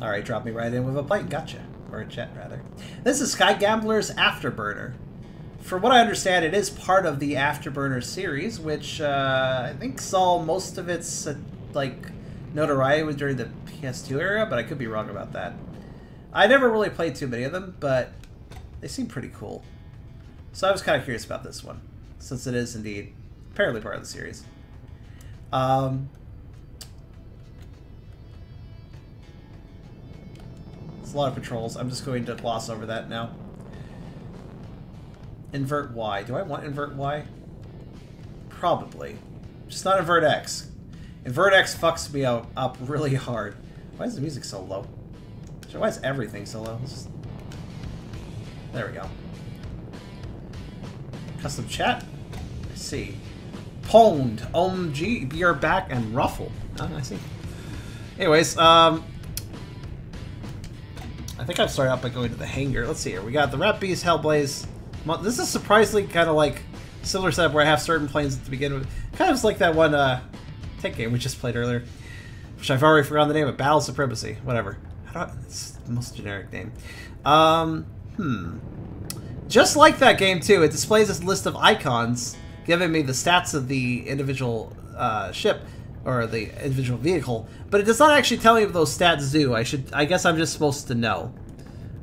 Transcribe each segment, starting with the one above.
Alright, drop me right in with a plane. Gotcha. Or a jet, rather. This is Sky Gambler's Afterburner. From what I understand, it is part of the Afterburner series, which I think saw most of its like notoriety during the PS2 era, but I could be wrong about that. I never really played too many of them, but they seem pretty cool. So I was kind of curious about this one, since it is indeed apparently part of the series. It's a lot of controls. I'm just going to gloss over that now. Invert Y. Do I want invert Y? Probably. Just not invert X. Invert X fucks me up really hard. Why is the music so low? Why is everything so low? There we go. Custom chat? I see. Pwned. OMG. You're back and Ruffle. Oh, I see. Anyways, I think I've started out by going to the hangar. Let's see here. We got the Rat Beast, Hellblaze. This is surprisingly kind of like similar setup where I have certain planes at the beginning. Kind of like that one tech game we just played earlier, which I've already forgotten the name of. Battle Supremacy. Whatever. It's the most generic name. Just like that game too, it displays this list of icons, giving me the stats of the individual ship or the individual vehicle, but it does not actually tell me what those stats do. I guess I'm just supposed to know.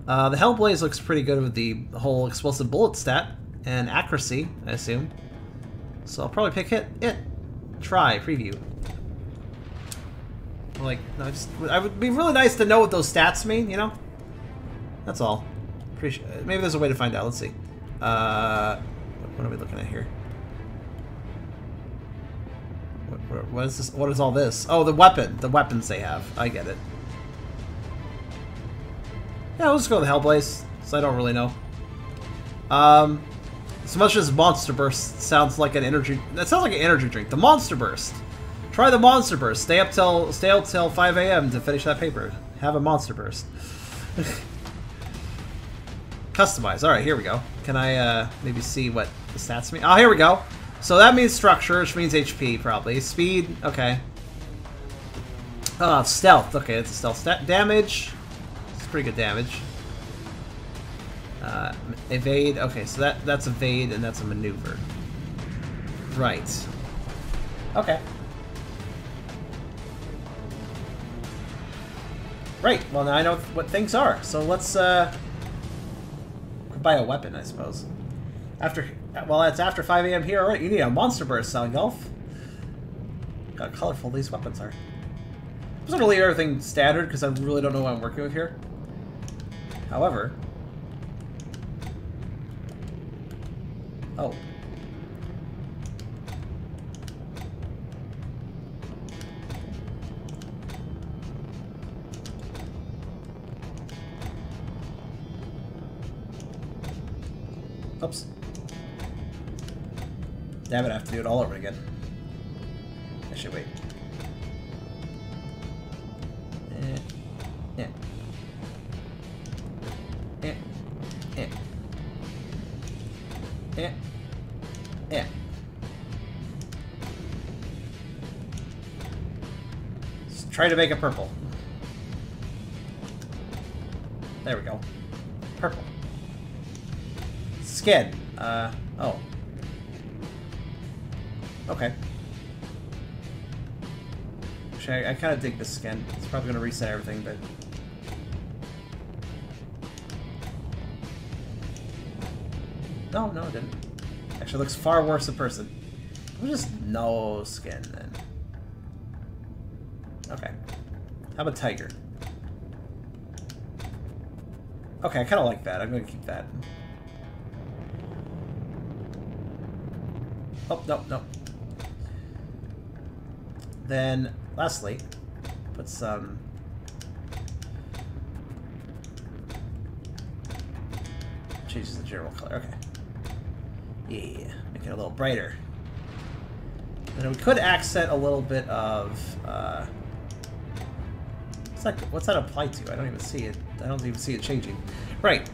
The Hellblaze looks pretty good with the whole explosive bullet stat and accuracy, I assume. So I'll probably pick it. Try preview. Like, no, I would be really nice to know what those stats mean, you know? That's all. Maybe there's a way to find out. Let's see. What are we looking at here? What is this? What is all this? Oh, the weapon. The weapons they have. I get it. Yeah, we'll just go with Hellblaze, so I don't really know. As much as Monster Burst sounds like an energy... That sounds like an energy drink. The Monster Burst. Try the Monster Burst. Stay up till 5 a.m. to finish that paper. Have a Monster Burst. Customize. Alright, here we go. Can I maybe see what the stats mean? Oh, here we go. So that means structure, which means HP, probably. Speed, okay. Stealth. Okay, it's a stealth stat. Damage. It's pretty good damage. Evade. Okay, so that's evade and that's a maneuver. Right. Okay. Right, well now I know what things are. So let's buy a weapon, I suppose. Well, it's after 5 a.m. here. Alright, you need a Monster Burst, Golf. Look how colorful these weapons are. I'm just gonna leave everything standard because I really don't know what I'm working with here. However... Oh. Oops. Damn it, I have to do it all over again. I should wait. Yeah. Let's try to make it purple. There we go. Purple. Skin. Oh. Okay. Actually, I kind of dig this skin. It's probably going to reset everything, but... No, it didn't. Actually, looks far worse in person. We'll just no skin, then. Okay. How about tiger? Okay, I kind of like that. I'm going to keep that. Oh, no. Then, lastly, put some... Changes the general color, okay. Yeah, make it a little brighter. And then we could accent a little bit of... what's that apply to? I don't even see it. I don't even see it changing. Right.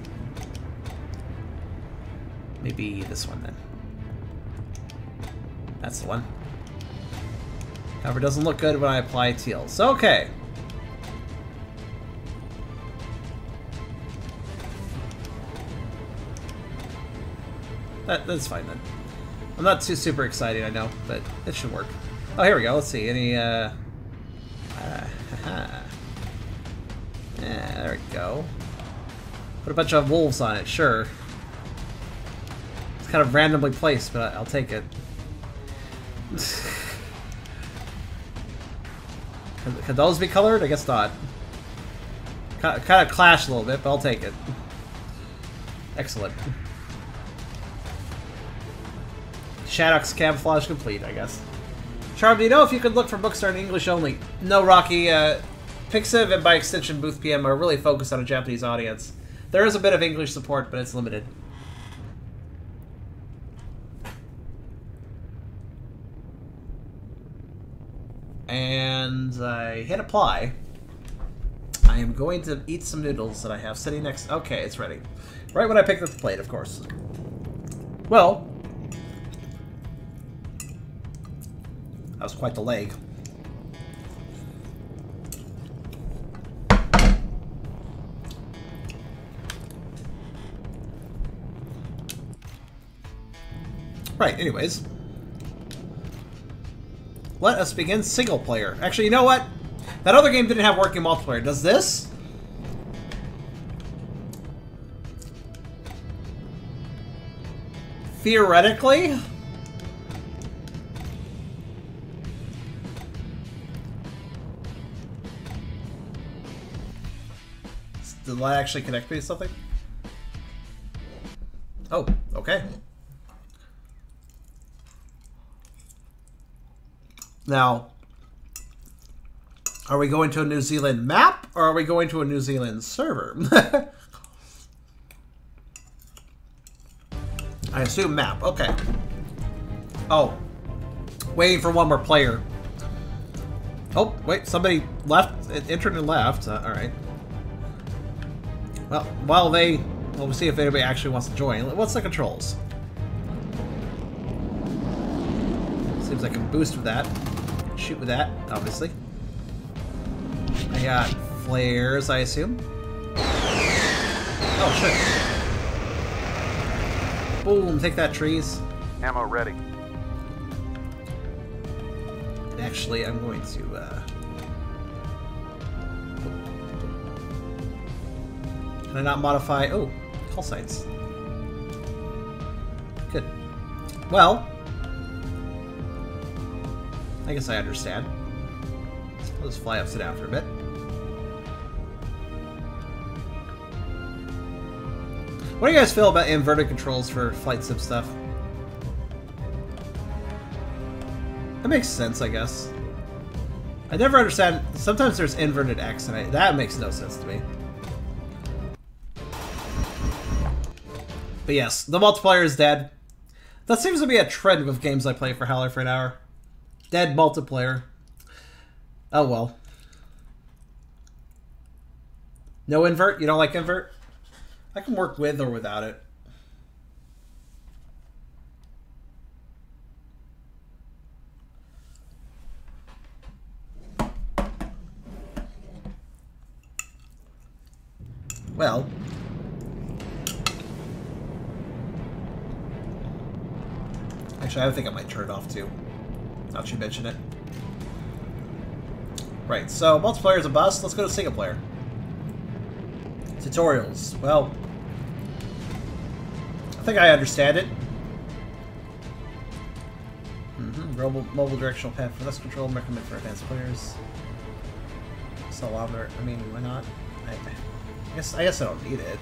Maybe this one, then. That's the one. However, it doesn't look good when I apply teal. So, okay. That's fine then. I'm not too super excited, I know, but it should work. Oh, here we go. Let's see. Any, yeah, there we go. Put a bunch of wolves on it, sure. It's kind of randomly placed, but I'll take it. Could those be colored? I guess not. Kind of clash a little bit, but I'll take it. Excellent. Shaddock's camouflage complete, I guess. Charm, do you know if you could look for bookstore in English only? No, Rocky. Pixiv and by extension Booth PM are really focused on a Japanese audience. There is a bit of English support, but it's limited. And I hit apply. I am going to eat some noodles that I have sitting next. Okay, it's ready. Right when I picked up the plate, of course. Well, that was quite the leg. Right, anyways. Let us begin single player. Actually, you know what? That other game didn't have working multiplayer. Does this? Theoretically? Did that actually connect me to something? Oh, okay. Now, are we going to a New Zealand map, or are we going to a New Zealand server? I assume map. Okay. Oh. Waiting for one more player. Oh, wait. Somebody left. Entered and left. Alright. Well, while they... Well, we'll see if anybody actually wants to join. What's the controls? Seems I can boost with that. Shoot with that, obviously. I got flares, I assume. Oh, shit. Boom, take that, trees. Ammo ready. Actually, I'm going to, Can I not modify... Oh, call signs. Good. Well... I guess I understand. Let's fly upside down for a bit. What do you guys feel about inverted controls for flight sim stuff? That makes sense, I guess. I never understand. Sometimes there's inverted X, and that makes no sense to me. But yes, the multiplayer is dead. That seems to be a trend with games I play for Howler for an hour. Dead multiplayer. Oh well. No invert? You don't like invert? I can work with or without it. Well. Actually, I think I might turn it off too. Now that you mention it. Right, so multiplayer is a bust. Let's go to single player. Tutorials. Well, I think I understand it. Mobile directional pad for less control. Recommend for advanced players. So louder. I mean, why not? I guess I don't need it.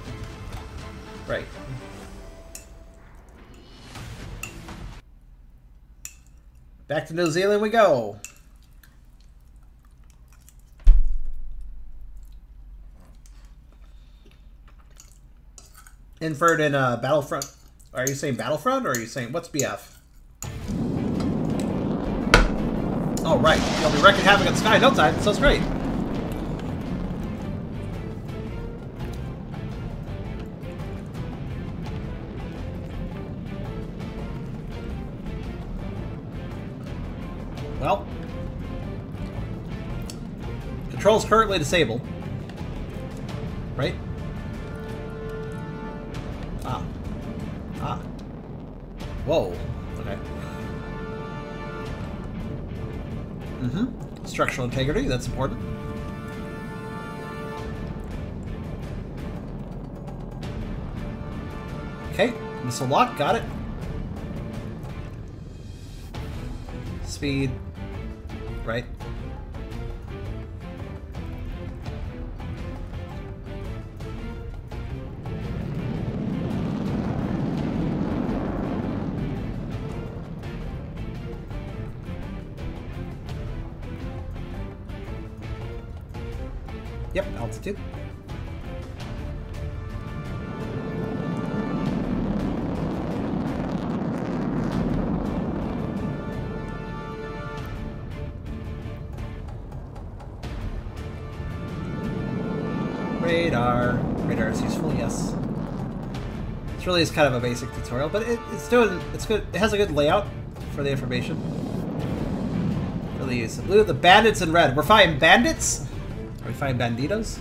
Right. Back to New Zealand we go. Invert in Battlefront. Are you saying Battlefront, or are you saying what's BF? Oh right, you'll be wrecking havoc in the sky in no time. Sounds great. Well, controls currently disabled. Right? Ah. Whoa. Okay. Structural integrity, that's important. Okay, missile lock, got it. Speed. Right. Yep, altitude. Radar. Radar is useful, yes. This really is kind of a basic tutorial, but it's good. It has a good layout for the information. Really use the blue, the bandits in red. We're fighting bandits? Are we fighting banditos?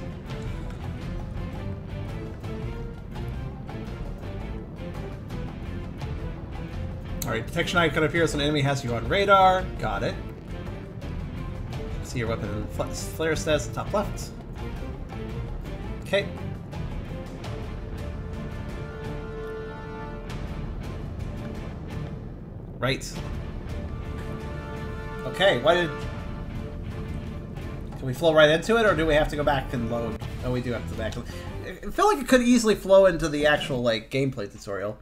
Alright, detection icon appears when an enemy has you on radar. Got it. See your weapon and flare stats, top left. Okay. Right. Okay, why did... Can we flow right into it, or do we have to go back and load? Oh, we do have to go back. I feel like it could easily flow into the actual, like, gameplay tutorial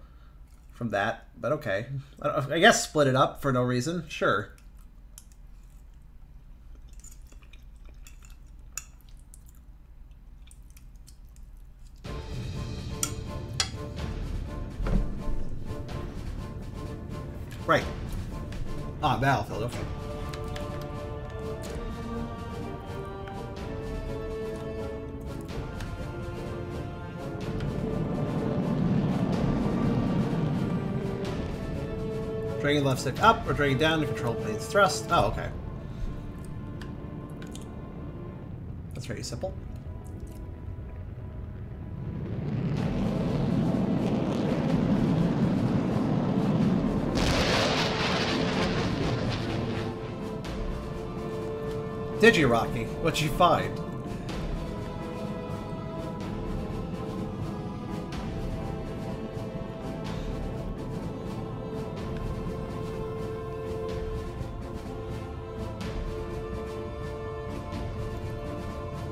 from that, but okay. I guess split it up for no reason. Sure. Right. Ah, battlefield, okay. Dragging left stick up or dragging down to control plane's thrust. Oh, okay. That's very simple. Did you, Rocky? What'd you find?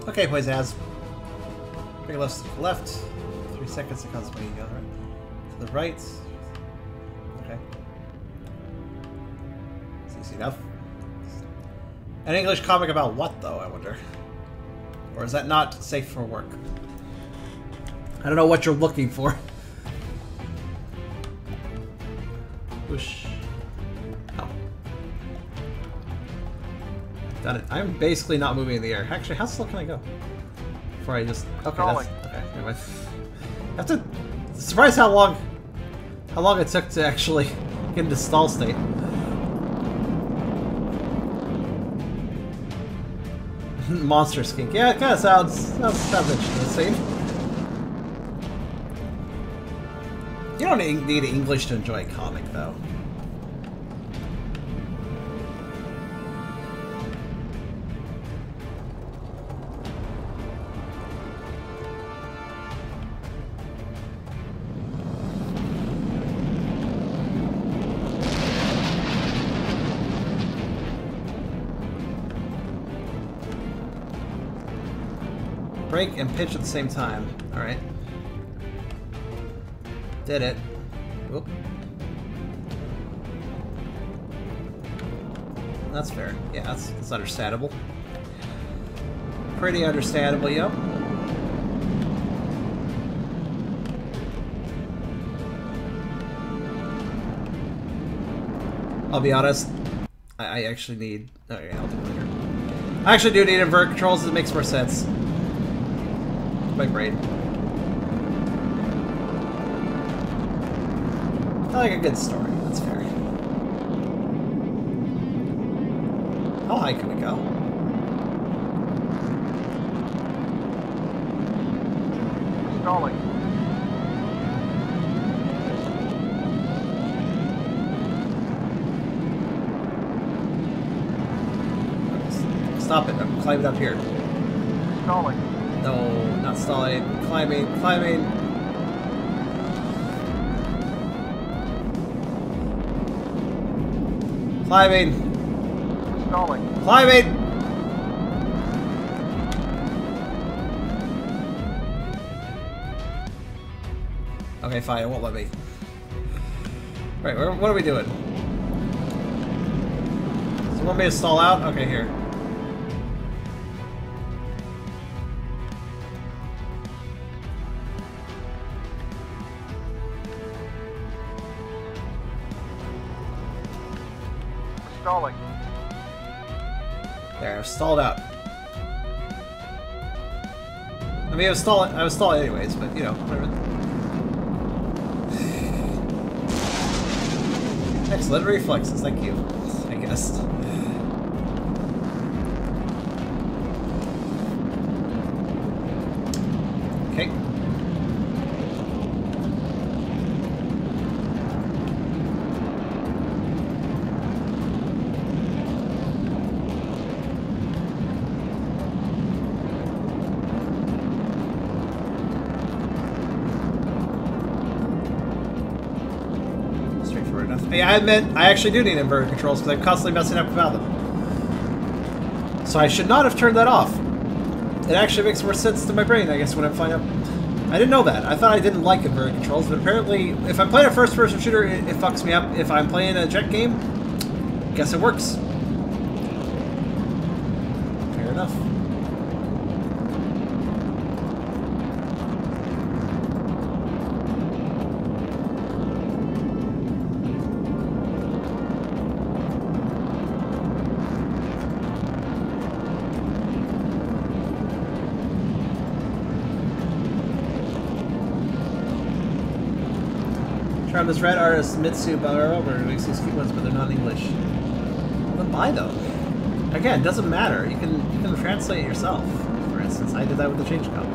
Okay, plays as. Bring left to the left. 3 seconds to concentrate the other right. To the right. Okay. It's easy enough. An English comic about what, though, I wonder? Or is that not safe for work? I don't know what you're looking for. Whoosh. Oh. Done it. I'm basically not moving in the air. Actually, how slow can I go? Before I just... Okay, that's... Okay, never mind. I have to... Surprised how long it took to actually get into stall state. Monster skink. Yeah, it kind of sounds interesting. You don't need English to enjoy a comic, though. Brake and pitch at the same time. Alright. Did it. Oop. That's fair. Yeah, that's understandable. Pretty understandable, yep. I'll be honest. I actually need... Okay, I'll do it later. I actually do need invert controls. It makes more sense. My brain. I like a good story. That's fair. How high can it go? Stalling. Stop it. I'm climbing up here. Stalling. No, not stalling. Climbing, climbing. Climbing. Stalling. Climbing! Okay, fine. It won't let me. Right, what are we doing? Does it want me to stall out? Okay, here. Stalling. There, I've stalled out. I mean, I was stalling anyways, but you know, whatever. Excellent reflexes, thank you. I guess. Okay. Yeah, I admit, I actually do need inverter controls because I'm constantly messing up without them. So I should not have turned that off. It actually makes more sense to my brain, I guess, when I'm flying up. I didn't know that. I thought I didn't like inverter controls, but apparently, if I'm playing a first-person shooter, it fucks me up. If I'm playing a jet game, guess it works. Fair enough. From this red artist Mitsu Barrow, where it makes these cute ones, but they're not English. Well, then buy them. Again, it doesn't matter. You can translate it yourself. For instance, I did that with the change code.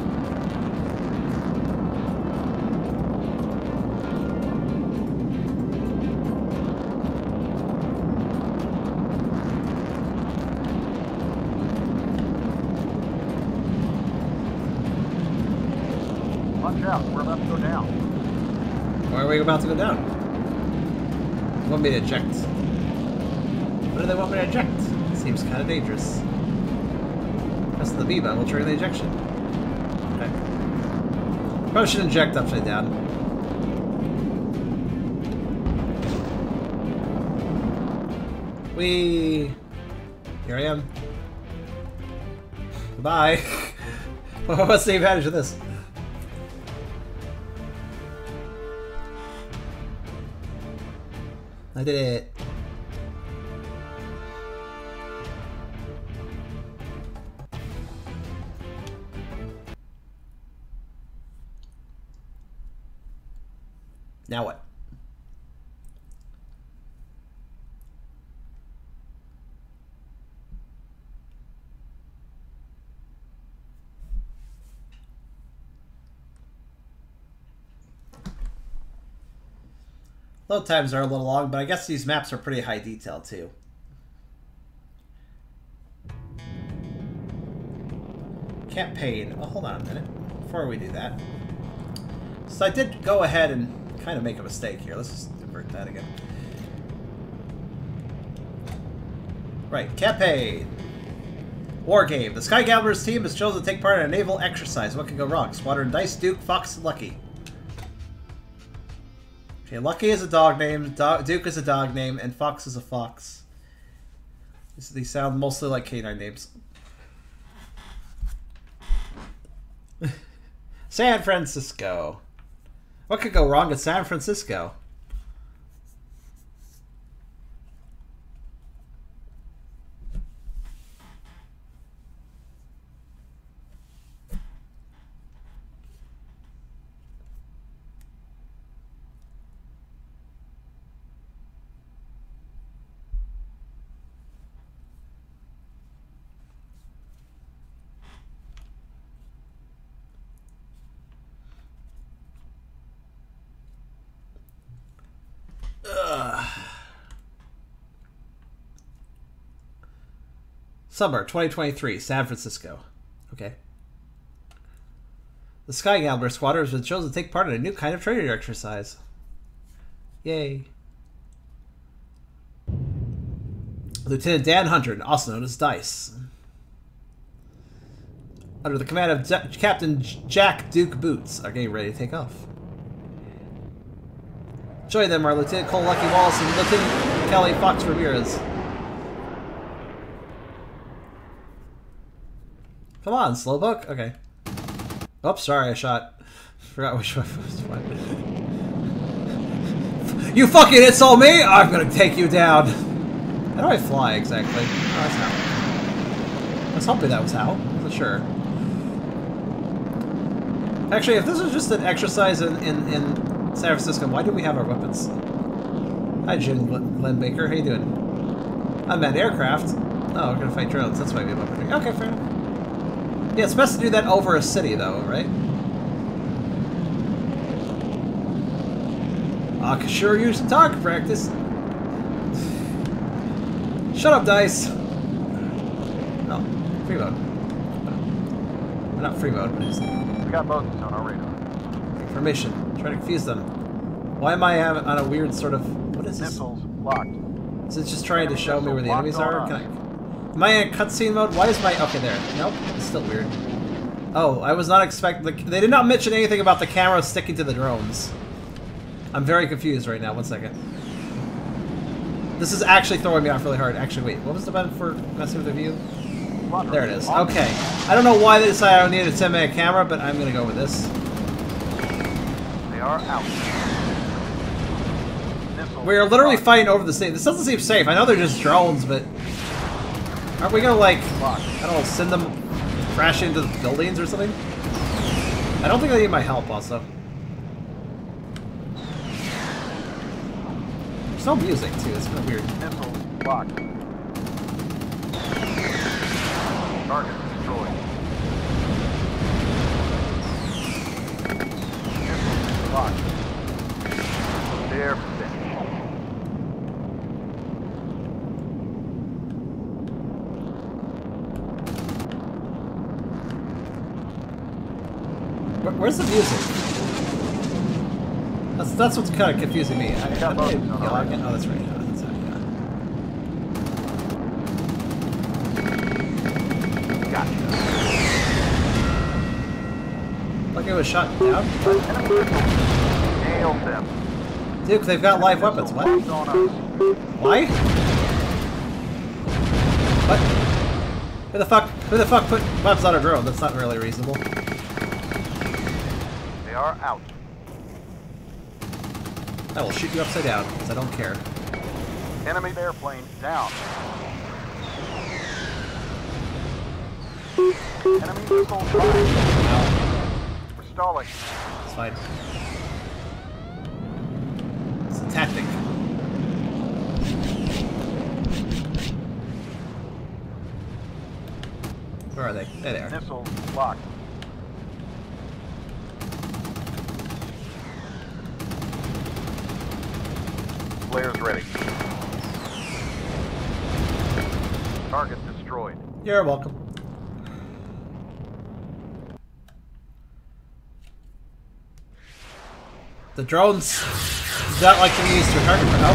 Watch out, we're about to go down. Why are we about to go down? They want me to eject. What do they want me to eject? Seems kind of dangerous. Press the B button will trigger the ejection. Okay. Probably should inject upside down. Whee! Here I am. Goodbye. What's the advantage of this? I did it. Now what? Load times are a little long, but I guess these maps are pretty high detail too. Campaign. Oh, hold on a minute. Before we do that. So I did go ahead and kind of make a mistake here. Let's just invert that again. Right, campaign. War game. The Sky Gamblers team has chosen to take part in a naval exercise. What could go wrong? Squadron Dice, Duke, Fox, and Lucky. Okay, Lucky is a dog name, Duke is a dog name, and Fox is a fox. These sound mostly like canine names. San Francisco. What could go wrong at San Francisco? Summer 2023, San Francisco. Okay. The Sky Gambler Squadron has been chosen to take part in a new kind of training exercise. Yay. Lieutenant Dan Hunter, also known as Dice. Under the command of Captain Jack Duke Boots, are getting ready to take off. Join them are Lieutenant Cole Lucky Wallace and Lieutenant Kelly Fox Ramirez. Come on, Slowpoke. Okay. Oops, sorry, I shot. Forgot which one was fine. You fucking insult me! I'm gonna take you down. How do I fly exactly? Oh, that's how. I was hoping that was how. I wasn't sure. Actually, if this was just an exercise in San Francisco, why do we have our weapons? Hi, Jim Glenn Baker. How you doing? Unmanned aircraft. Oh, we're gonna fight drones. That's why we have weaponry. Okay, fair enough. Yeah, it's best to do that over a city, though, right? I could sure use some target practice. Shut up, Dice. Oh, free mode. Well, not free mode, but it's... We got both on our radar. Information. Try to confuse them. Why am I on a weird sort of... What is this? Missiles locked. Is it just trying to show me where the enemies are? Can I... Am I in cutscene mode? Why is my... Okay, there. Nope. It's still weird. Oh, I was not expecting... They did not mention anything about the camera sticking to the drones. I'm very confused right now. One second. This is actually throwing me off really hard. Actually, wait. What was the button for messing with the view? There it is. Okay. I don't know why they decided I needed a 10-minute camera, but I'm going to go with this. They are out. We are literally fighting over the same... This doesn't seem safe. I know they're just drones, but... Aren't we gonna, like... I don't know, send them crashing into the buildings or something? I don't think they need my help, also. There's no music, too. It's kind of weird. Missiles locked. Target destroyed. Missiles locked. They're finished. Where's the music? That's what's kind of confusing me. Oh, that's right. Oh, that's right. Yeah. Gotcha. Like it was shot down? Nailed them. Dude, they've got live weapons. What? Why? What? Who the fuck put weapons on a drone? That's not really reasonable. They are out. I will shoot you upside down, because I don't care. Enemy airplane down. Enemy missile fired. We're stalling. It's fine. It's a tactic. Where are they? There they are. Missiles locked. Flares ready. Target destroyed. You're welcome. The drones do not like to be used to target. Oh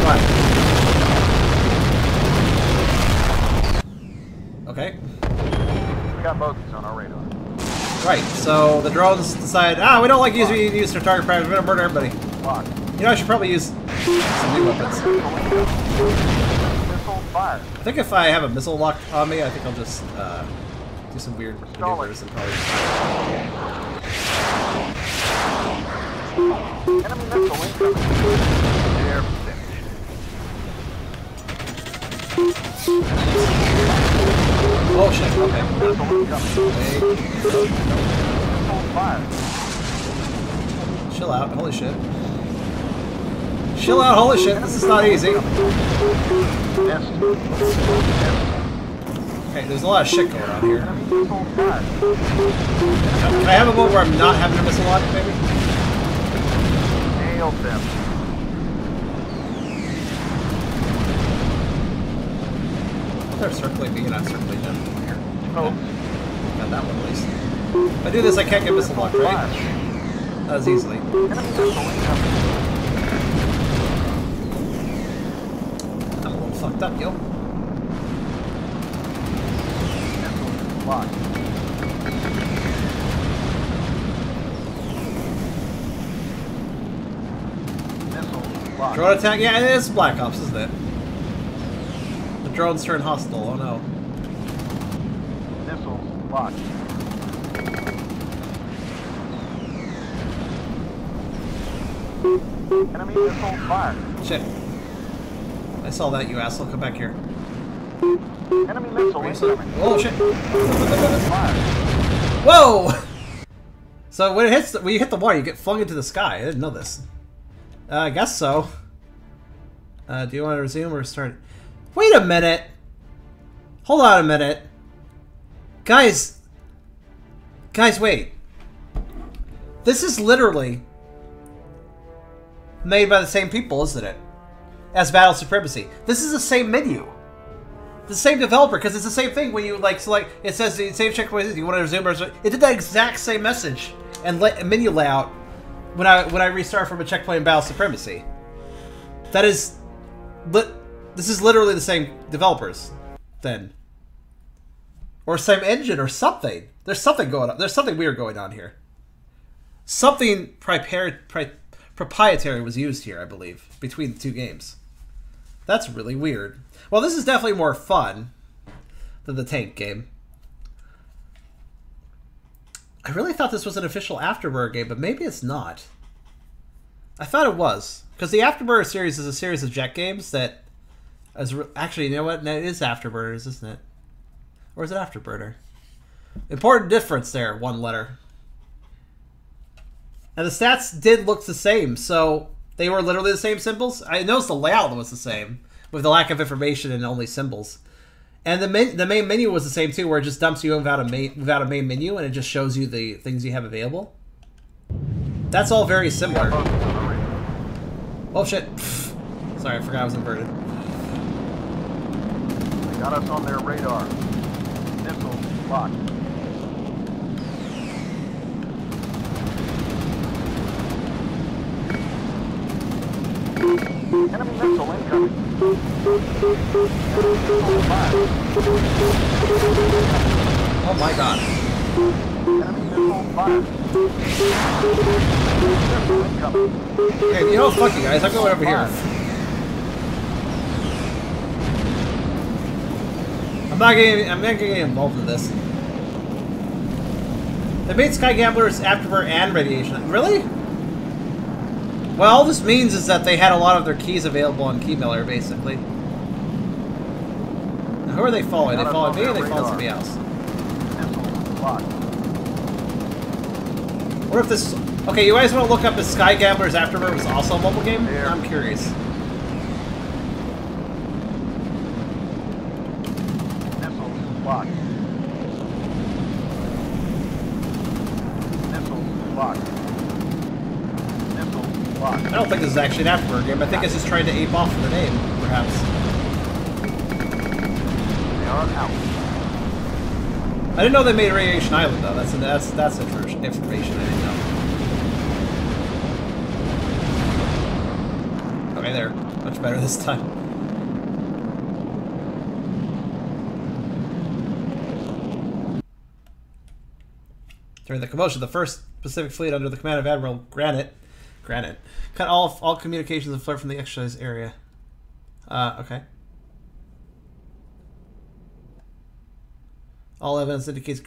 my. Okay. We got both on our radar. Right, so the drones decide, we don't like being used for target practice, we're gonna murder everybody. Locked. You know, I should probably use some new weapons. Missile fired. I think if I have a missile locked on me, I think I'll just do some weird maneuvers and probably... Enemy missile incoming. They're finished. Oh shit, okay. Missile fired. Chill out, holy shit. Chill out, holy shit, this is not easy. Okay, there's a lot of shit going on here. Can I have a moment where I'm not having a missile lock, maybe? Nailed them. They're circling me, and I'm circling them from here. Oh. Got that one at least. If I do this, I can't get missile lock, right? Not as easily. Enemy missile incoming. I'm a little fucked up, yo. Missile locked. Missile locked. Drone attack? Yeah, it is Black Ops, isn't it? The drones turn hostile, oh no. Missiles locked. Enemy missile fired. Shit. I saw that, you asshole. Come back here. Enemy missile incoming. Oh, shit. Fired. Whoa! So when you hit the water, you get flung into the sky. I didn't know this. I guess so. Do you want to resume or start? Wait a minute! Hold on a minute. Guys, wait. This is literally made by the same people, isn't it? As Battle Supremacy. This is the same menu. The same developer, because it's the same thing when you like select. It says the same checkpoint. You want to resume or it did that exact same message and menu layout when I restart from a checkpoint in Battle Supremacy. That is, this is literally the same developers, then, or same engine or something. There's something going on. There's something weird going on here. Something proprietary was used here, I believe, between the two games. That's really weird. Well, this is definitely more fun than the tank game. I really thought this was an official Afterburner game, but maybe it's not. I thought it was, because the Afterburner series is a series of jet games that is actually, you know what? No, it is Afterburners, isn't it? Or is it Afterburner? Important difference there, one letter. And the stats did look the same, so they were literally the same symbols. I noticed the layout was the same, with the lack of information and only symbols. And the main menu was the same too, where it just dumps you without a main menu, and it just shows you the things you have available. That's all very similar. Oh shit! Pfft. Sorry, I forgot I was inverted. They got us on their radar. Missile locked. Enemy missile incoming. Enemy missile fired. Oh my god. Enemy missile fired. Missile incoming. Okay, you know, fuck you guys. I'm going over here. I'm not getting involved in this. They made Sky Gamblers Afterburner and Radiation. Really? Well, all this means is that they had a lot of their keys available on Keymailer, basically. Now, who are they following? They following me or they following somebody else? What if this... Okay, you guys want to look up if Sky Gamblers Afterburner was also a mobile game? There. I'm curious. Missile locked. Missile locked. I don't think this is actually an Afterburner game. I think it's just trying to ape off of the name, perhaps. They are out. I didn't know they made Radiation Island, though. That's information I didn't know. Okay, there. Much better this time. During the commotion, the 1st Pacific Fleet under the command of Admiral Granite cut all communications and fled from the exercise area. Okay. All evidence indicates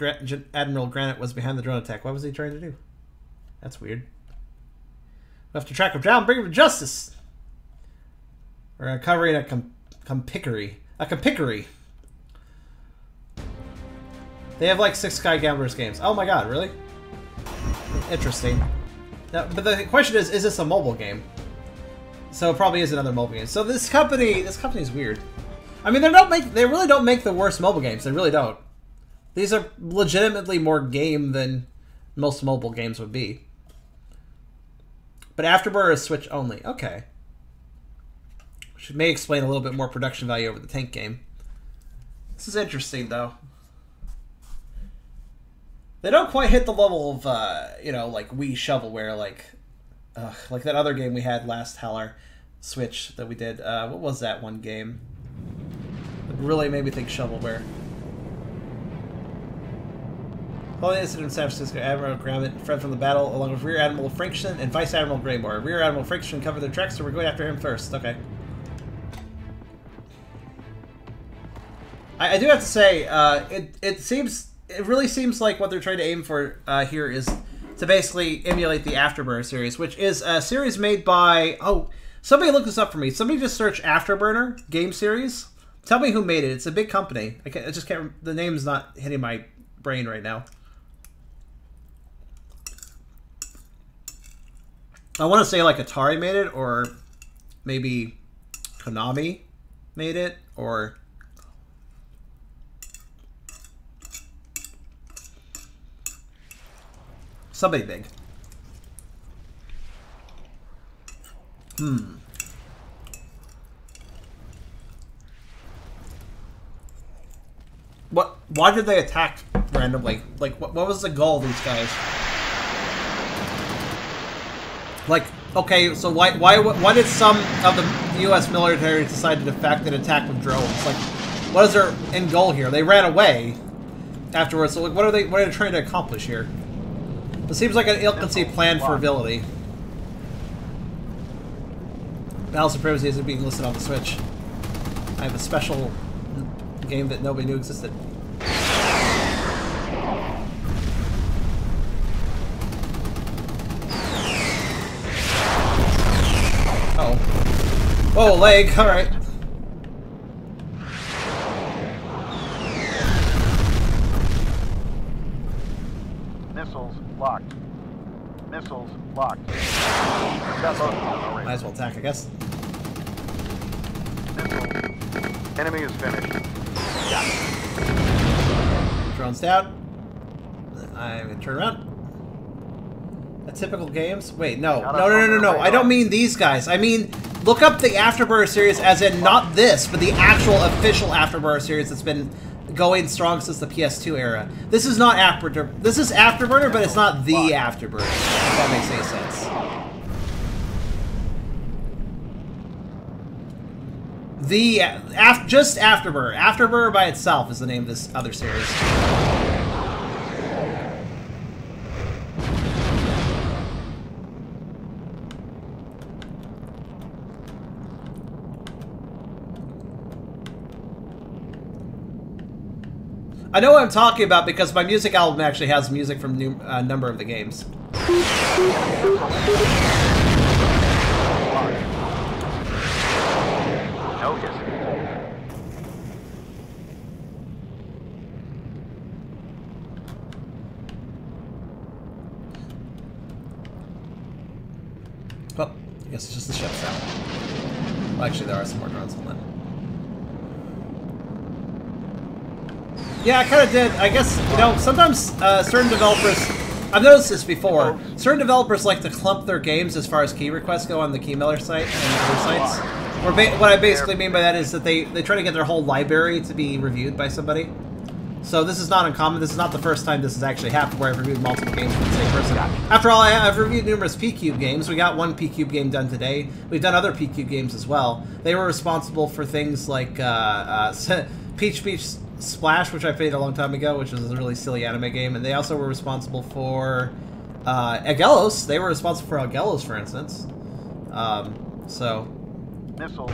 Admiral Granite was behind the drone attack. What was he trying to do? That's weird. We have to track him down, bring him to justice. We're uncovering a compickery. A compickery. They have like 6 Sky Gamblers games. Oh my god, really? Interesting. Now, but the question is this a mobile game? So it probably is another mobile game. So this company's weird. I mean, they really don't make the worst mobile games. They really don't. These are legitimately more game than most mobile games would be. But Afterburner is Switch only. Okay. Which may explain a little bit more production value over the tank game. This is interesting, though. They don't quite hit the level of, you know, like Wii shovelware, like that other game we had last Howler Switch that we did. What was that one game? It really made me think shovelware. Following the incident in San Francisco, Admiral Graham fled from the battle along with Rear Admiral Frankston and Vice Admiral Graymore. Rear Admiral Frankston covered their tracks, so we're going after him first. Okay. I do have to say, it really seems like what they're trying to aim for here is to basically emulate the Afterburner series, which is a series made by... Oh, somebody look this up for me. Somebody just search Afterburner game series. Tell me who made it. It's a big company. I just can't... The name's not hitting my brain right now. I want to say like Atari made it, or maybe Konami made it, or... somebody big. What? Why did they attack randomly? Like, what was the goal of these guys? Like, okay, so why did some of the U.S. military decide to defect and attack with drones? Like, what is their end goal here? They ran away afterwards. So, like, what are they trying to accomplish here? It seems like an ill-conceived plan for villainy. Battle Supremacy isn't being listed on the Switch. I have a special game that nobody knew existed. Oh. Whoa, leg! Alright. Missiles locked. Missiles locked. Might as well attack, I guess. Missiles. Enemy is finished. Got it. Drones down. I'm gonna turn around. A typical games? Wait, no. No. I don't mean these guys. I mean, look up the Afterburner series as in not this, but the actual official Afterburner series that's been going strong since the PS2 era. This is not Afterburner. This is Afterburner, but it's not the Afterburner. If that makes any sense. Just Afterburner. Afterburner by itself is the name of this other series. I know what I'm talking about because my music album actually has music from a number of the games. Well, I guess it's just the ship's out. Well, actually, there are some more drones on that. Yeah, I kind of did. I guess, you know, sometimes certain developers... I've noticed this before. Certain developers like to clump their games as far as key requests go on the Keymailer site and other sites. What I basically mean by that is that they try to get their whole library to be reviewed by somebody. So this is not uncommon. This is not the first time this has actually happened where I've reviewed multiple games from the same person. After all, I've reviewed numerous P-Cube games. We got one P-Cube game done today. We've done other P-Cube games as well. They were responsible for things like Peach Splash, which I played a long time ago, which was a really silly anime game, and they also were responsible for Agelos. They were responsible for Agelos, for instance. So... Missile.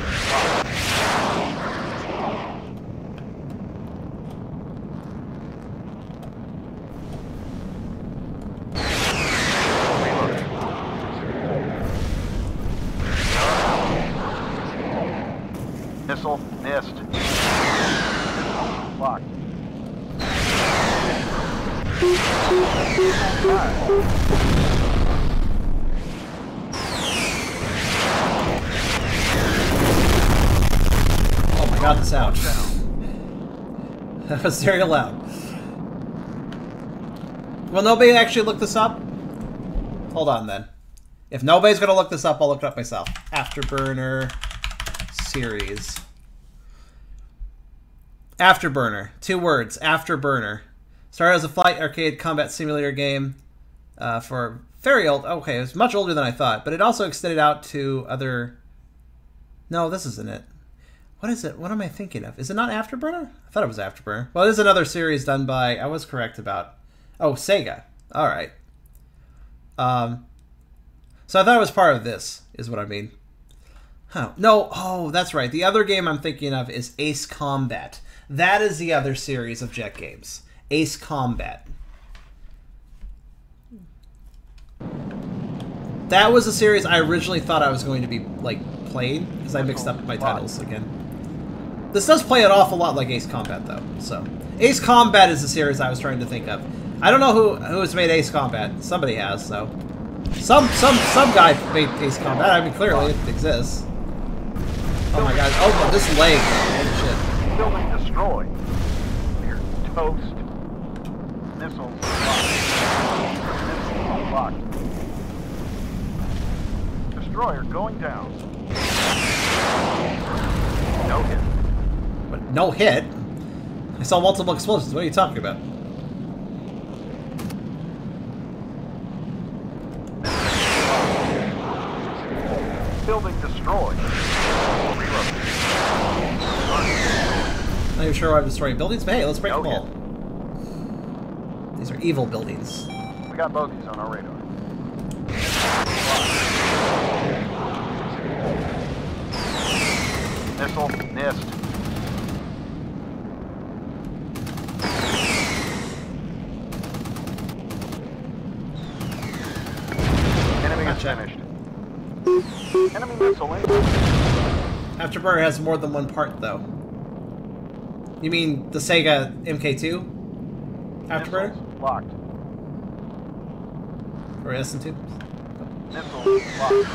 Missile missed. Locked. Oh my god, the sound. That was very loud. Will nobody actually look this up? Hold on then. If nobody's gonna look this up, I'll look it up myself. Afterburner series. Afterburner. 2 words. Afterburner. Started as a flight arcade combat simulator game for very old. Okay, it was much older than I thought, but it also extended out to other. No, this isn't it. What is it? What am I thinking of? Is it not Afterburner? I thought it was Afterburner. Well, it is another series done by. I was correct about. Oh, Sega. All right. So I thought it was part of this. Is what I mean. Huh. No. Oh, that's right. The other game I'm thinking of is Ace Combat. That is the other series of jet games. Ace Combat. That was a series I originally thought I was going to be like playing because I mixed up my titles again. This does play an awful lot like Ace Combat though. So Ace Combat is the series I was trying to think of. I don't know who has made Ace Combat. Somebody has, so some guy made Ace Combat. I mean, clearly it exists. Oh my god! Oh, this leg! Holy shit! Building destroyed. You're toast. Missiles locked. Destroyer going down. No hit. What? No hit? I saw multiple explosions. What are you talking about? Building destroyed. Not even sure why I'm destroying buildings, but hey, let's break No them all. These are evil buildings. We got bogeys on our radar. Missile missed. Enemy is finished. Enemy missile in. Afterburner has more than one part, though. You mean the Sega MK2? Afterburner? Missiles locked. Or SN2? Missile locked.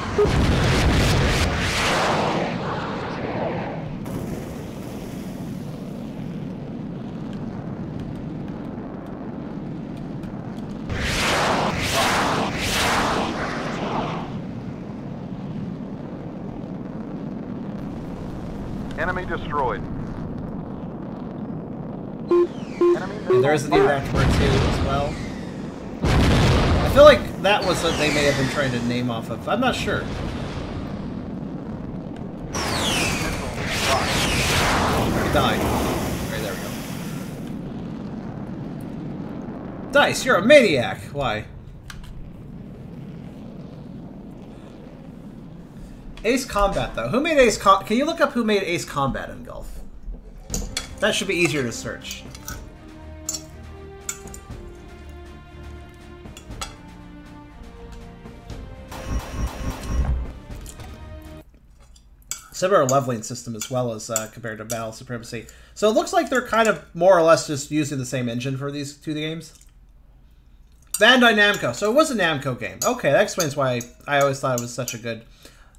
Enemy destroyed. Enemy And there is a new Afterburner 2 as well. I feel like that was what they may have been trying to name off of. I'm not sure. He died. Right, there we go. Dice, you're a maniac! Why? Ace Combat, though. Who made Ace Combat? Can you look up who made Ace Combat in Golf? That should be easier to search. Similar leveling system as well as compared to Battle Supremacy. So it looks like they're kind of more or less just using the same engine for these two games. Bandai Namco. So it was a Namco game. Okay, that explains why I always thought it was such a good...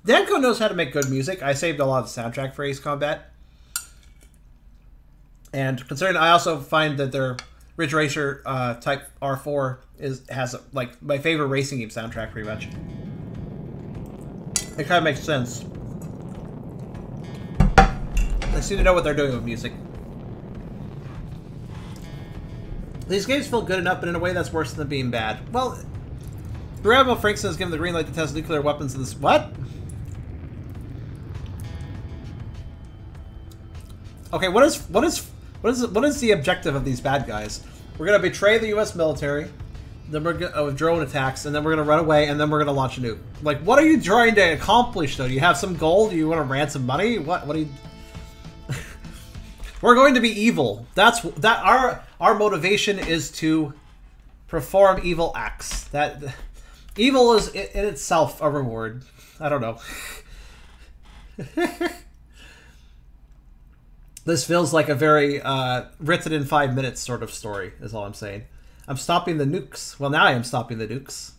Namco knows how to make good music. I saved a lot of the soundtrack for Ace Combat. And considering I also find that their Ridge Racer Type R4 has like my favorite racing game soundtrack pretty much. It kind of makes sense. They seem to know what they're doing with music. These games feel good enough, but in a way that's worse than being bad. Well, Admiral Frankson has given the green light to test nuclear weapons in this... What? Okay, what is the objective of these bad guys? We're gonna betray the U.S. military, then we're gonna drone attacks, and then we're gonna run away, and then we're gonna launch a nuke. Like, what are you trying to accomplish, though? Do you have some goal? Do you want to ransom money? What do you? We're going to be evil. Our motivation is to perform evil acts. That evil is in itself a reward. I don't know. This feels like a very written in 5 minutes sort of story, is all I'm saying. I'm stopping the nukes. Well, now I am stopping the nukes.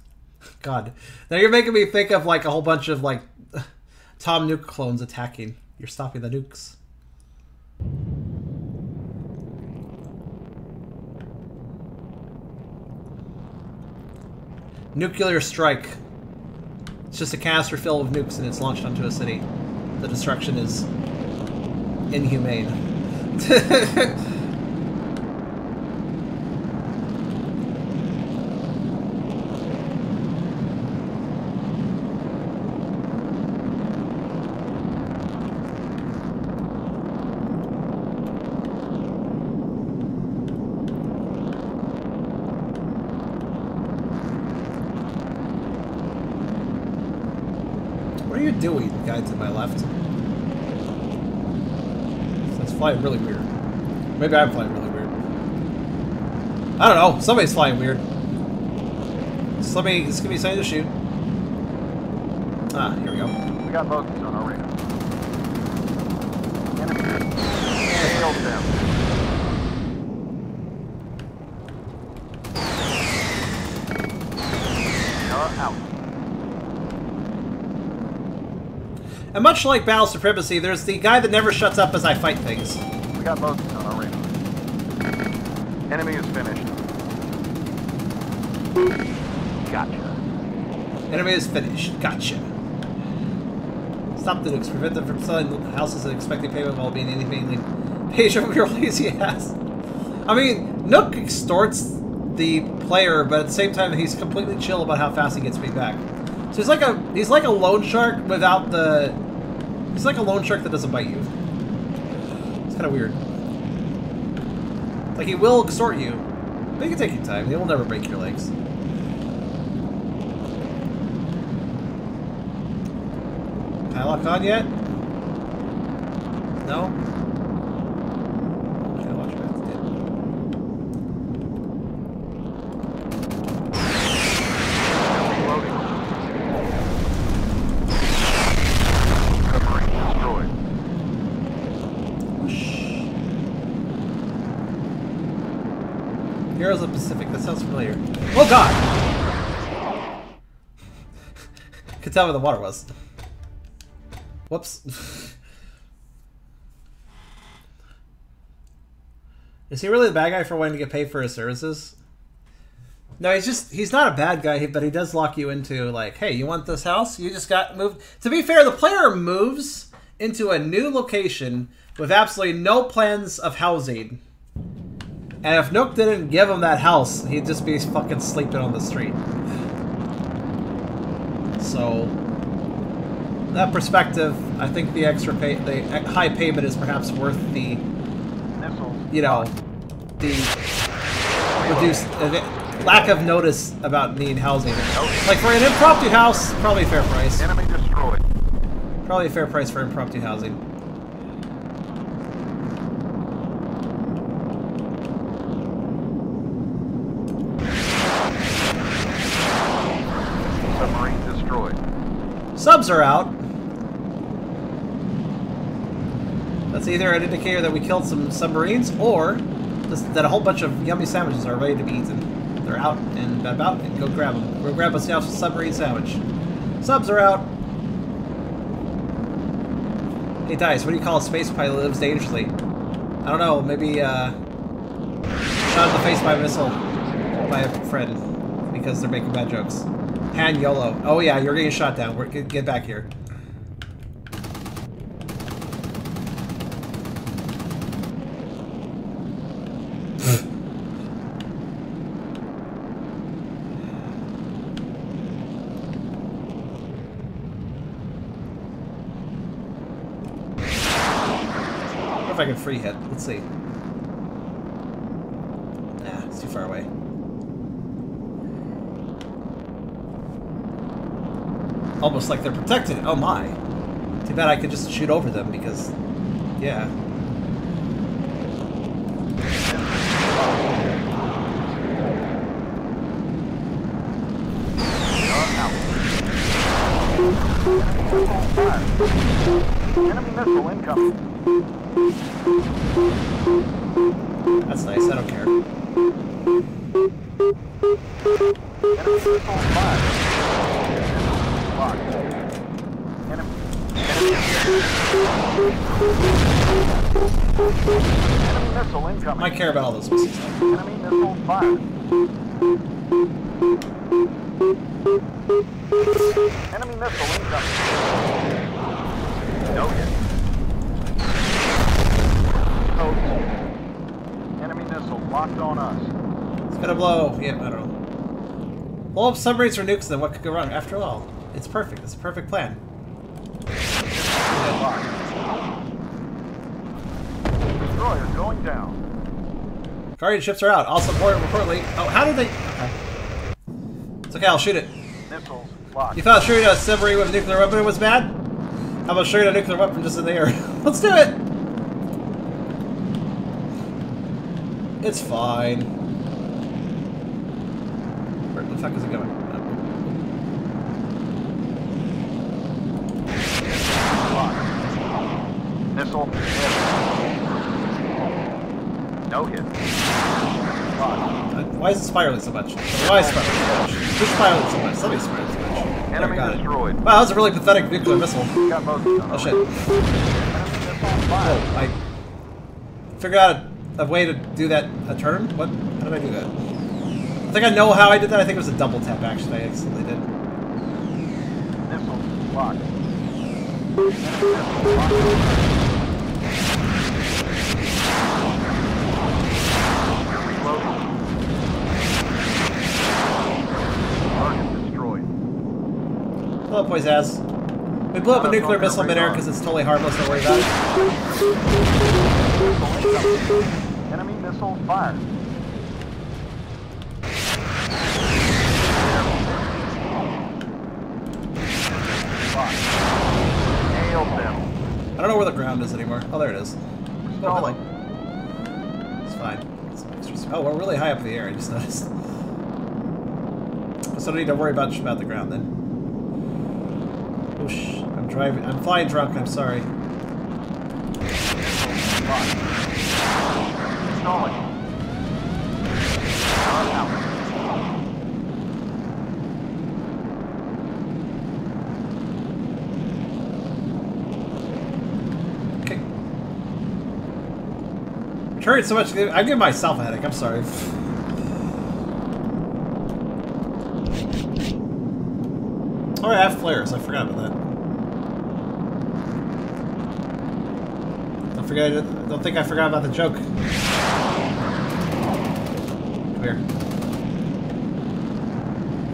God. Now you're making me think of like a whole bunch of like Tom Nook clones attacking. You're stopping the nukes. Nuclear strike. It's just a canister filled with nukes and it's launched onto a city. The destruction is inhumane. What are you doing, guy to my left? That's flying really weird. Maybe I'm flying really weird. I don't know. Somebody's flying weird. Just give me something to shoot. Ah, here we go. We got bogeys on our radar. Enemy nailed them. Out. And much like Battle Supremacy, there's the guy that never shuts up as I fight things. We got bogeys on our radar. Enemy is finished. Gotcha. Enemy is finished. Gotcha. Stop the nukes. Prevent them from selling houses and expecting payment while being anything page over your lazy ass. I mean, Nook extorts the player, but at the same time, he's completely chill about how fast he gets me back. So he's like a loan shark without the. He's like a loan shark that doesn't bite you. It's kind of weird. Like he will extort you, but he can take your time. He will never break your legs. Padlock on yet? No? Okay, watch your back. Reloading. Submarine destroyed. Heroes of the Pacific, that sounds familiar. Oh god! Could tell where the water was. Whoops. Is he really the bad guy for wanting to get paid for his services? No, he's not a bad guy, but he does lock you into, like, hey, you want this house? You just got moved. To be fair, the player moves into a new location with absolutely no plans of housing. And if Nook didn't give him that house, he'd just be fucking sleeping on the street. So, that perspective, I think the extra pay, the high payment is perhaps worth the, you know, the reduced lack of notice about needing housing. Like for an impromptu house, probably a fair price. Enemy destroyed. Probably a fair price for impromptu housing. Submarine destroyed. Subs are out. That's either an indicator that we killed some submarines, or just that a whole bunch of yummy sandwiches are ready to be eaten. They're out and about, and go grab them. Go grab a submarine sandwich. Subs are out. Hey Dice, what do you call a space pilot that lives dangerously? I don't know, maybe shot in the face by a missile by a friend because they're making bad jokes. Han YOLO. Oh yeah, you're getting shot down. Get back here. If I can free hit. Let's see. Nah, it's too far away. Almost like they're protected. Oh my. Too bad I could just shoot over them because, yeah. Enemy missile incoming. That's nice, I don't care. Enemy missile fired. Locked. Enemy missile incoming. I care about all those missiles. Enemy missile fired. Enemy missile incoming. No hit. Oh, locked on us. It's gonna blow. Yeah, I don't know. Blow up submarines or nukes, then what could go wrong? After all, it's perfect. It's a perfect plan. Destroyer going down. Guardian ships are out. Also, more importantly, oh, how did they? Okay. It's okay. I'll shoot it. Missiles locked. You thought shooting a submarine with a nuclear weapon was bad? How about shooting a nuclear weapon just in the air? Let's do it. It's fine. Where the fuck is it going? Missile hit. No hit. Why is it spiraling so much? Why is it spiraling so much? Who's spiraling so much? Somebody's spiraling so much. Enemy There, got destroyed. it. Wow, that was a really pathetic nuclear missile. Got most of them. Oh shit. Enemy missile fired. Oh, I figured out a way to do that, a turn? What? How did I do that? I think I know how I did that. I think it was a double tap, actually. I accidentally did. Missile locked. Enemy missile locked. Reloading. Target destroyed. Blow up, boys, ass. We blew up a nuclear missile in midair because it's totally harmless. Don't worry about it. Enemy missile fired. Nailed them. I don't know where the ground is anymore. Oh, there it is. Stalling. It's fine. It's extra. Oh, we're really high up in the air. I just noticed. So I don't need to worry about the ground then. Oosh. I'm driving. I'm flying drunk. I'm sorry. Stalling. Okay. Turret so much. I give myself a headache. I'm sorry. Oh, I have flares. I forgot about that. Don't think I forgot about the joke. Come here.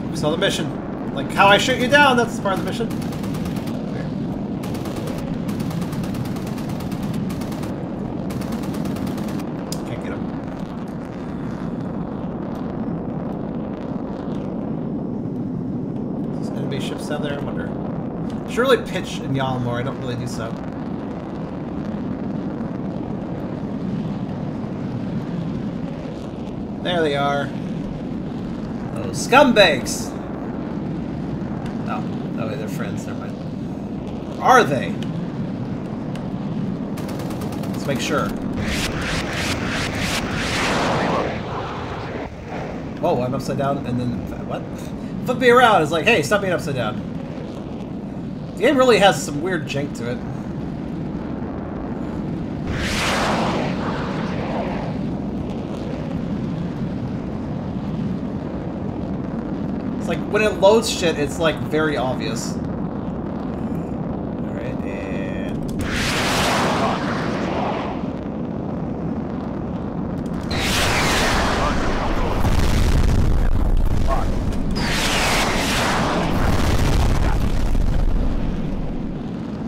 Focus on the mission. Like how I shoot you down, that's part of the mission. Come here. Can't get him. Is there enemy ships down there? I wonder. Should really pitch and yaw more. I don't really do so. There they are. Those scumbags! Oh, no, they're friends, never mind. Are they? Let's make sure. Whoa, I'm upside down, and then, what? Flip me around, it's like, hey, stop being upside down. The game really has some weird jank to it. Like, when it loads shit, it's, like, very obvious. Alright, and...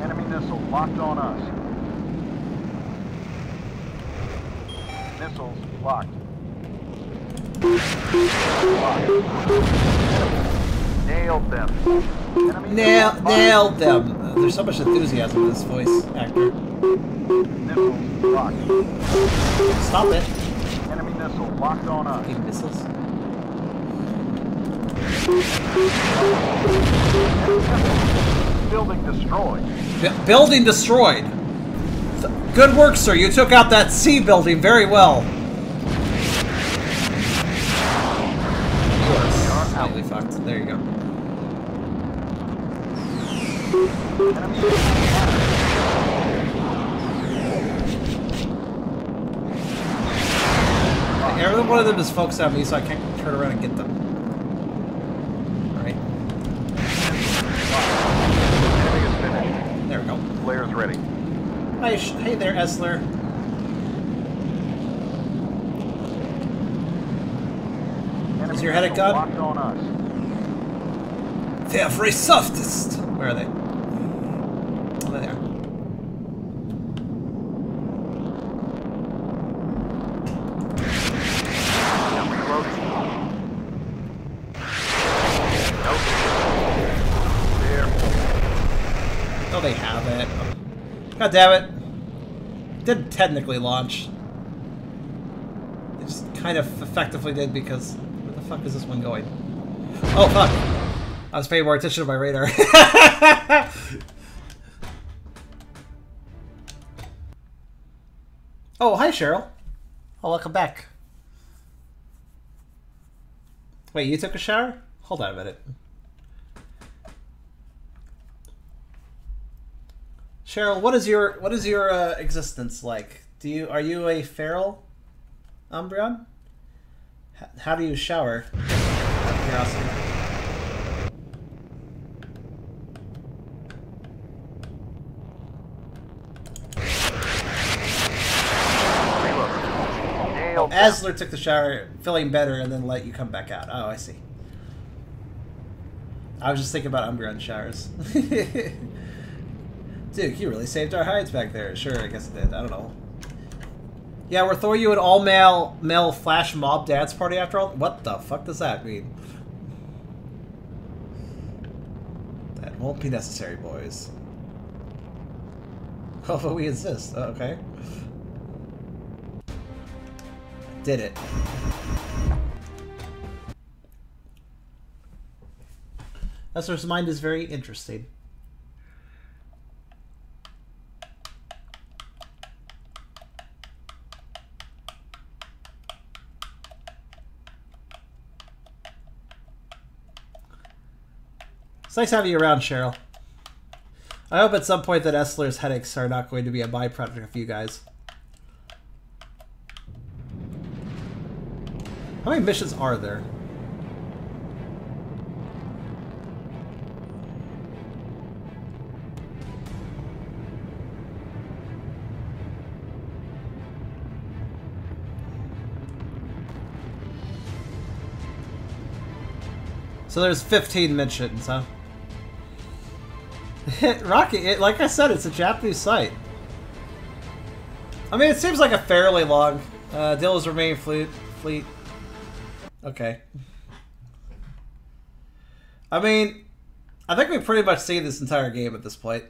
Enemy missile locked on us. Missiles locked. Nailed them. Nailed them. There's so much enthusiasm in this voice actor. Missiles locked. Stop it. Enemy missile locked on us. Fucking missiles. Building destroyed. Building destroyed. Good work, sir. You took out that C building very well. Slightly fucked. There you go. Every one of them is focused on me, so I can't turn around and get them. Alright. There we go. Flares ready. Hi, hey there, Esler. Is your headache gone? Locked on us. They are very softest. Where are they? Oh, there they are. Oh, they have it. God damn it. Didn't technically launch. It just kind of effectively did because... Where the fuck is this one going? Oh, fuck. I was paying more attention to my radar. Oh, hi, Cheryl. Oh, welcome back. Wait, you took a shower? Hold on a minute. Cheryl, what is your existence like? Are you a feral Umbreon? How do you shower? Out of curiosity. Oh, Asler took the shower, feeling better, and then let you come back out. Oh, I see. I was just thinking about Umbreon showers. Dude, you really saved our hides back there. Sure, I guess it did. I don't know. Yeah, we're throwing you an all-male flash mob dance party after all? What the fuck does that mean? That won't be necessary, boys. Oh, but we insist. Oh, okay. Did it. Esser's mind is very interesting. It's nice having you around, Cheryl. I hope at some point that Essler's headaches are not going to be a byproduct of you guys. How many missions are there? So there's 15 missions, huh? Rocky, like I said, it's a Japanese site. I mean, it seems like a fairly long. Dillo's remaining fleet. Okay. I mean, I think we've pretty much seen this entire game at this point.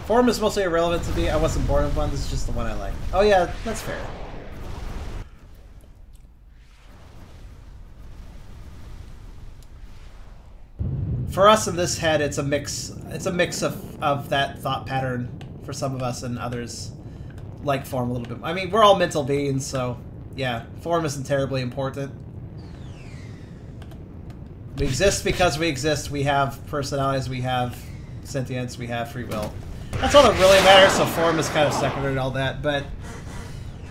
Form is mostly irrelevant to me. I wasn't born with one. This is just the one I like. Oh yeah, that's fair. For us in this head, it's a mix. It's a mix of that thought pattern for some of us, and others like form a little bit. I mean, we're all mental beings, so yeah, form isn't terribly important. We exist because we exist. We have personalities. We have sentience. We have free will. That's all that really matters. So form is kind of secondary to all that, but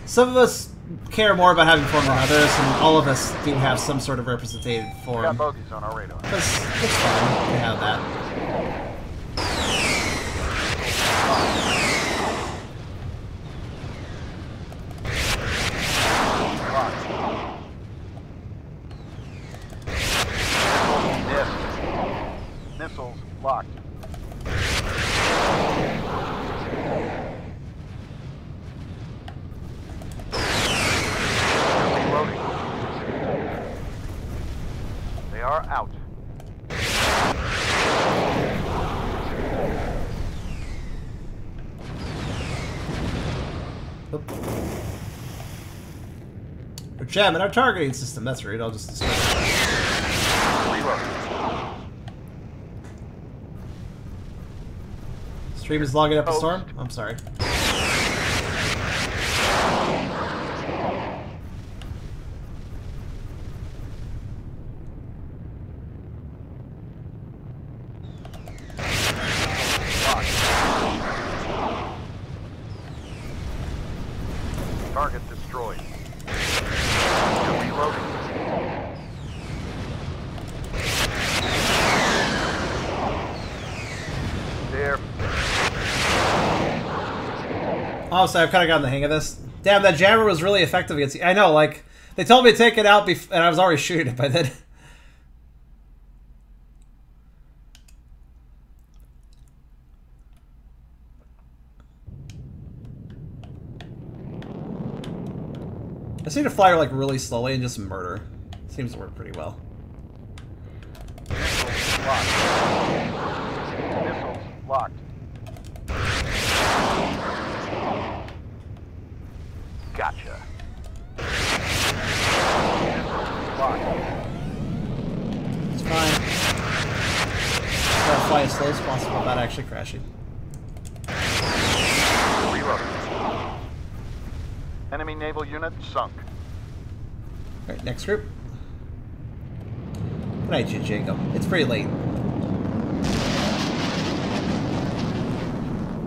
some of us care more about having form than others, and all of us do have some sort of representative form. Got bogeys on our radar. It's fine to have that. Missiles locked. They are out. We're jamming our targeting system. That's right. I'll just destroy it. Stream is logging up a storm? I'm sorry. Target destroyed. Reloading. Honestly, I've kind of gotten the hang of this. Damn, that jammer was really effective against... I know, like, they told me to take it out, and I was already shooting it by then. I just need to fire, like, really slowly and just murder. Seems to work pretty well. Missiles locked. Gotcha. Missiles locked. It's fine. Gotta fly as slow as possible without actually crashing. Reloading. Enemy naval unit sunk. Alright, next group. Good night, Jacob. It's pretty late.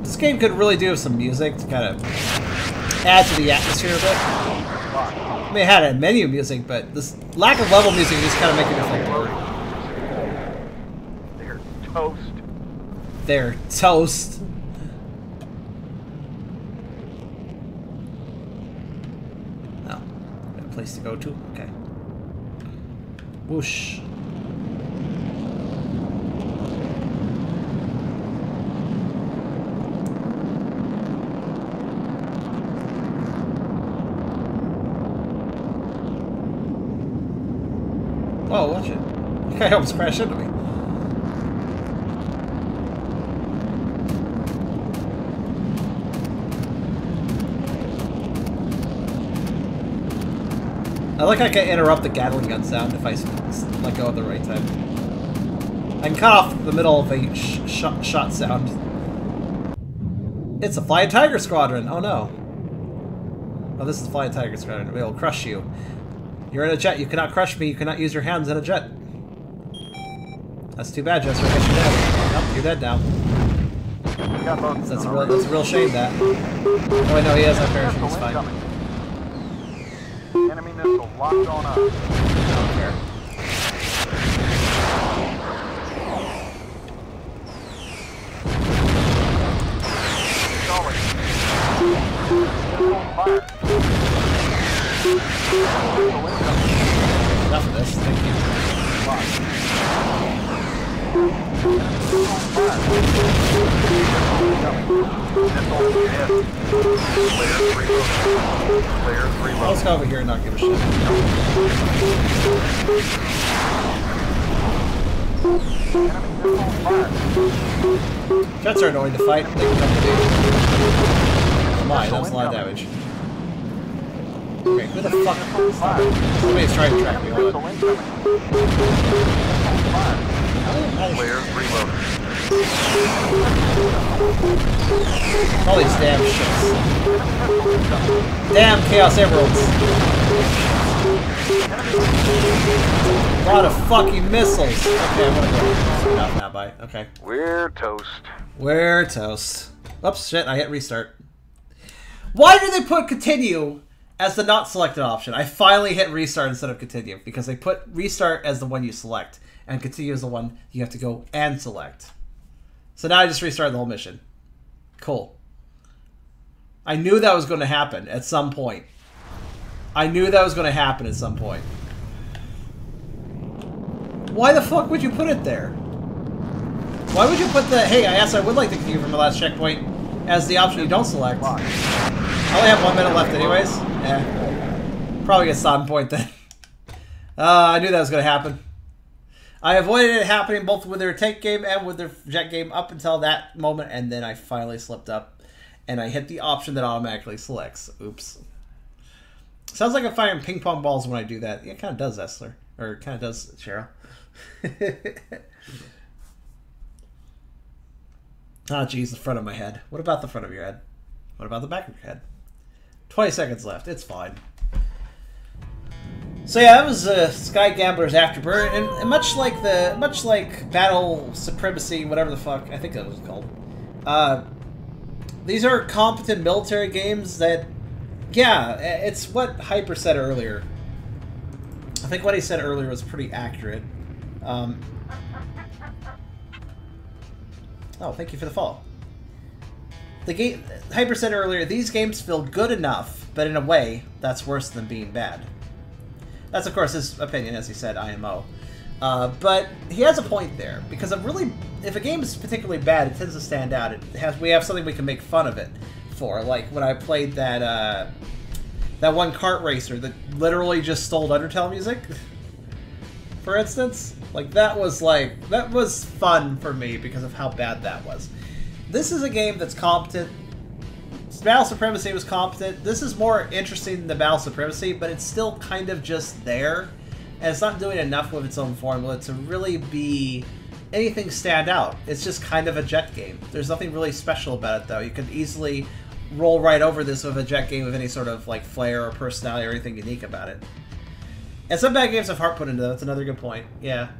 This game could really do with some music to kind of add to the atmosphere a bit. I mean, it had a menu music, but this lack of level music just kind of make it feel like They're toast. They're toast. Oh, got a place to go to? Okay. Whoosh. Oh, watch it. The guy almost crashed into me. I like I can interrupt the Gatling gun sound if I let go at the right time. I can cut off the middle of a shot sound. It's a Flying Tiger Squadron! Oh no. Oh, this is Flying Tiger Squadron. We'll crush you. You're in a jet. You cannot crush me. You cannot use your hands in a jet. That's too bad, Jester. I guess you're dead. Nope, you're dead now. That's a real shame, that. Oh, wait, no, he has that parachute. He's fine. Enemy missile locked on us. I don't care. Fire. Enough of this, thank you. Let's go over here and not give a shit. Jets are annoying to fight. They can come to do. Oh my, that was a lot of damage. Okay, who the fuck? Somebody's trying to track me. Hold on. Players reloading. All these damn shits. Damn Chaos Emeralds. A lot of fucking missiles. Okay, I'm gonna go. Not now, bye. Okay. We're toast. We're toast. Oops, shit, I hit restart. Why did they put continue as the not selected option? I finally hit restart instead of continue because they put restart as the one you select and continue as the one you have to go and select. So now I just restarted the whole mission. Cool. I knew that was going to happen at some point. I knew that was going to happen at some point. Why the fuck would you put it there? Why would you put the, hey, I would like to continue from the last checkpoint as the option you don't select? I only have 1 minute left anyways. Yeah. Probably get stopping point then. I knew that was going to happen. I avoided it happening both with their tank game and with their jet game up until that moment, and then I finally slipped up, and I hit the option that automatically selects. Oops. Sounds like I'm firing ping pong balls when I do that. Yeah, it kind of does, Essler. Or it kind of does, Cheryl. Ah, geez, the front of my head. What about the front of your head? What about the back of your head? 20 seconds left. It's fine. So yeah, that was Sky Gambler's Afterburner, and much like Battle Supremacy, whatever the fuck I think that was called. These are competent military games that, yeah, it's what Hyper said earlier. I think what he said earlier was pretty accurate. Oh, thank you for the follow. The game, Hyper said earlier, these games feel good enough, but in a way, that's worse than being bad. That's, of course, his opinion, as he said, IMO. But he has a point there, because if a game is particularly bad, it tends to stand out. We have something we can make fun of it for. Like when I played that one kart racer that literally just stole Undertale music, for instance. That was fun for me because of how bad that was. This is a game that's competent. Battle Supremacy was competent. This is more interesting than the Battle Supremacy, but it's still kind of just there. And it's not doing enough with its own formula to really be anything stand out. It's just kind of a jet game. There's nothing really special about it, though. You could easily roll right over this with a jet game with any sort of flair or personality or anything unique about it. And some bad games have heart put into them. That's another good point. Yeah.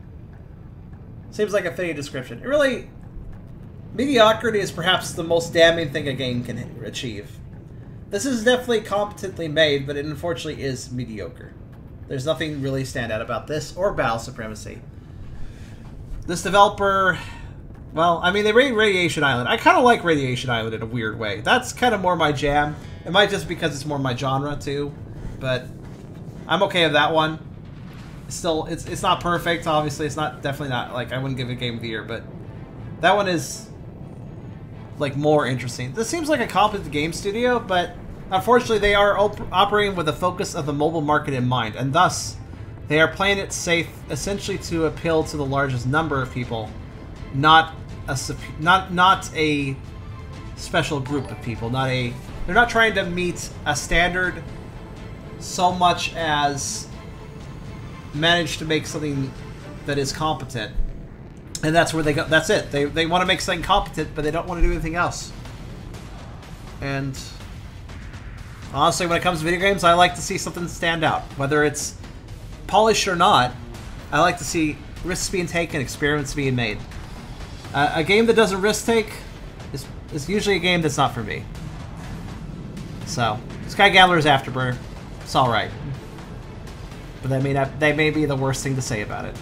Seems like a fitting description. It really... Mediocrity is perhaps the most damning thing a game can achieve. This is definitely competently made, but it unfortunately is mediocre. There's nothing really stand out about this or Battle Supremacy. This developer... Well, I mean, they made Radiation Island. I kind of like Radiation Island in a weird way. That's kind of more my jam. It might just because it's more my genre, too. But I'm okay with that one. Still, it's not perfect, obviously. It's not definitely not, I wouldn't give it Game of the Year, but that one is... more interesting. This seems like a competent game studio, but unfortunately they are operating with the focus of the mobile market in mind, and thus they are playing it safe, essentially to appeal to the largest number of people, not a special group of people. They're not trying to meet a standard so much as manage to make something that is competent. And that's where they go. That's it. They want to make something competent, but they don't want to do anything else. And honestly, when it comes to video games, I like to see something stand out. Whether it's polished or not, I like to see risks being taken, experiments being made. A game that doesn't risk take is usually a game that's not for me. So, Sky Gambler's Afterburner. It's alright. But that may be the worst thing to say about it.